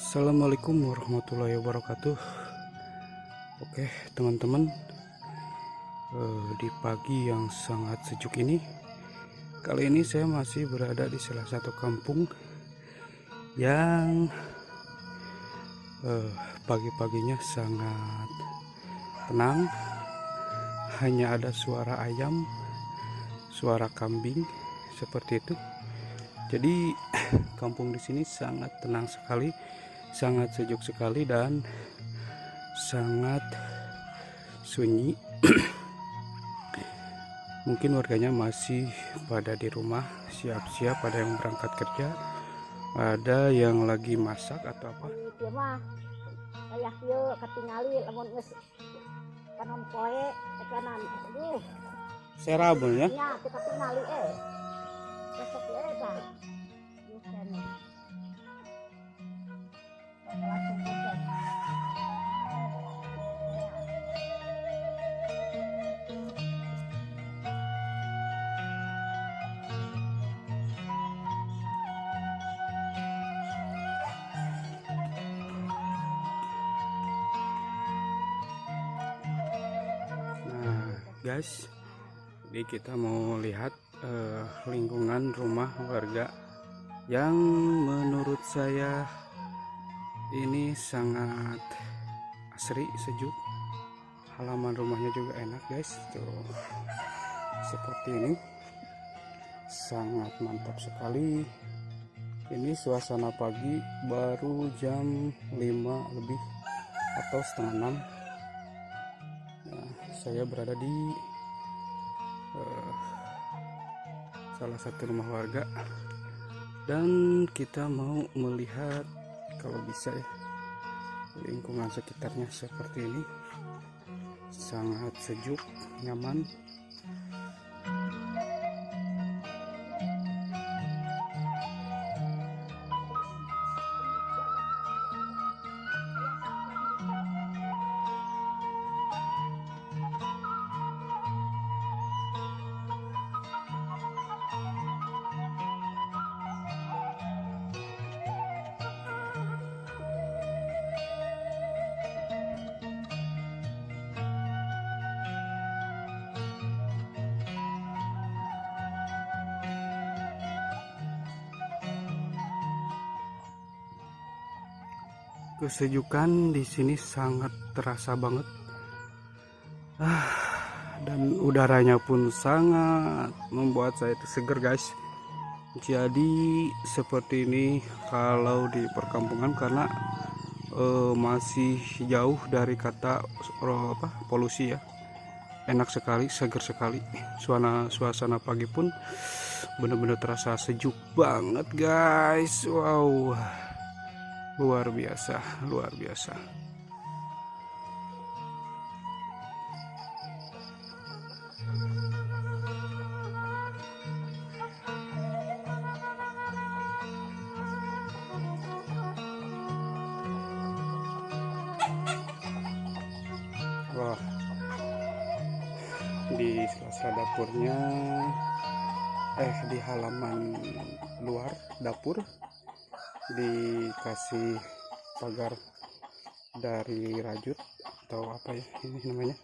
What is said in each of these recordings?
Assalamualaikum warahmatullahi wabarakatuh. Oke teman-teman, di pagi yang sangat sejuk ini, kali ini saya masih berada di salah satu kampung yang pagi-paginya sangat tenang. Hanya ada suara ayam, suara kambing, seperti itu. Jadi kampung di sini sangat tenang sekali, sangat sejuk sekali, dan sangat sunyi. Mungkin warganya masih pada di rumah, siap-siap, ada yang berangkat kerja, ada yang lagi masak atau apa. Ieu mah kayak ieu ketingali lamun geus panon poe ekanan. Aduh, Serabun ya. nya kita tingali besok ya tah. Ieu kana. Langsung proses. Guys, jadi kita mau lihat lingkungan rumah warga yang menurut saya ini sangat asri, sejuk. Halaman rumahnya juga enak guys, tuh seperti ini, sangat mantap sekali. Ini suasana pagi, baru jam 5 lebih atau setengah 6. Saya berada di salah satu rumah warga, dan kita mau melihat kalau bisa ya lingkungan sekitarnya seperti ini, sangat sejuk, nyaman. Kesejukan di sini sangat terasa banget, dan udaranya pun sangat membuat saya itu seger guys. Jadi seperti ini kalau di perkampungan, karena masih jauh dari kata polusi ya. Enak sekali, seger sekali. Suasana pagi pun benar-benar terasa sejuk banget guys. Wow, luar biasa, luar biasa. Wah, di sela-sela dapurnya, di halaman luar dapur dikasih pagar dari rajut atau apa ya ini namanya,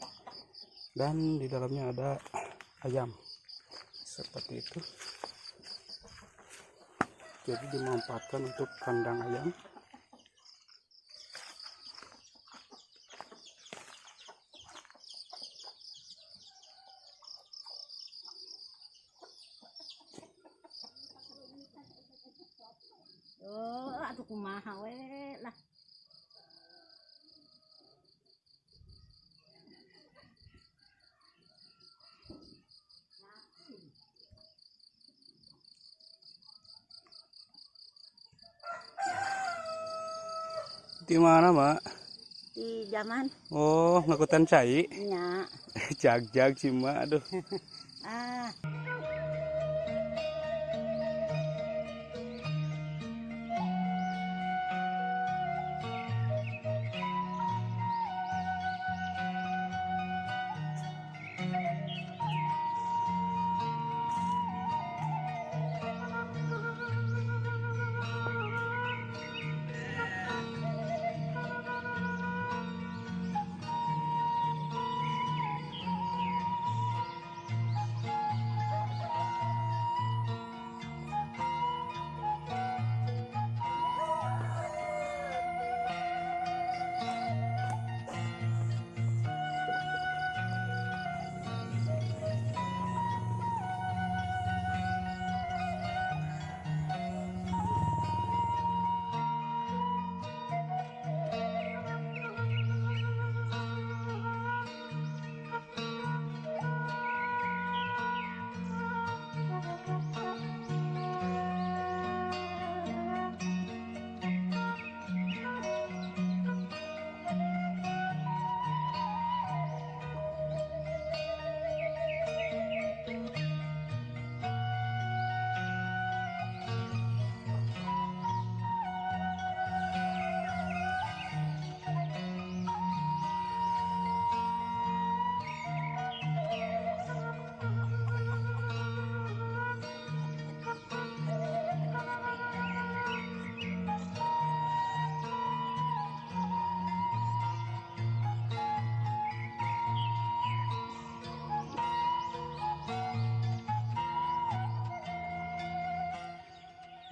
dan di dalamnya ada ayam seperti itu. Jadi dimanfaatkan untuk kandang ayam. Atuh kumaha we lah. Di mana, Mak? Di zaman Oh, ngakutan cai. nya. Jag-jag cima, aduh. Ah.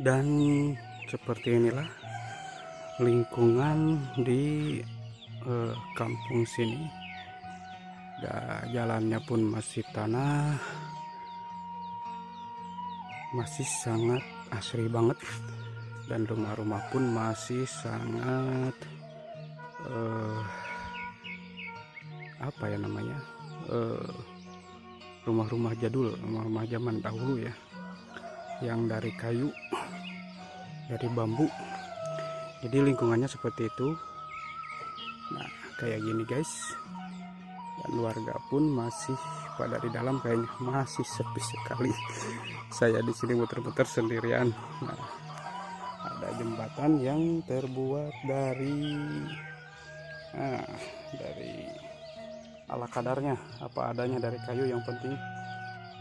Dan seperti inilah lingkungan di kampung sini. Jalannya pun masih tanah, masih sangat asri banget, dan rumah-rumah pun masih sangat apa ya namanya, rumah-rumah jadul, rumah-rumah zaman dahulu ya, yang dari kayu, dari bambu. Jadi lingkungannya seperti itu. Nah, kayak gini guys. Dan warga pun masih pada di dalam, kayaknya masih sepi sekali. Saya di sini muter-muter sendirian. Nah, ada jembatan yang terbuat dari ala kadarnya, apa adanya, dari kayu. Yang penting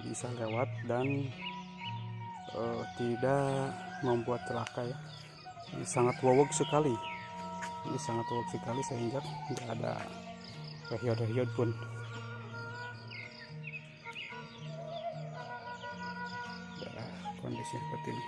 bisa lewat dan tidak membuat celaka ya. Ini sangat wowog sekali. Ini sangat wowog sekali sehingga tidak ada rehyot-rehyot pun. Kondisi seperti ini.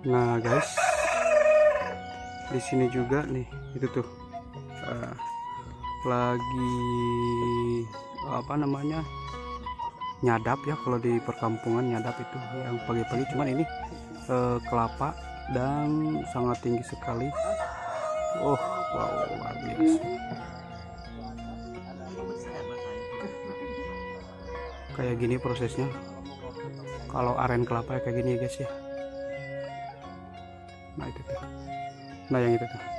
Nah guys, di sini juga nih, itu tuh lagi apa namanya, nyadap ya. Kalau di perkampungan nyadap itu yang pagi-pagi. Cuman ini kelapa dan sangat tinggi sekali. Oh wow, luar biasa. Kayak gini prosesnya kalau aren kelapa kayak gini ya guys ya. Nah itu tuh, nah yang itu tuh.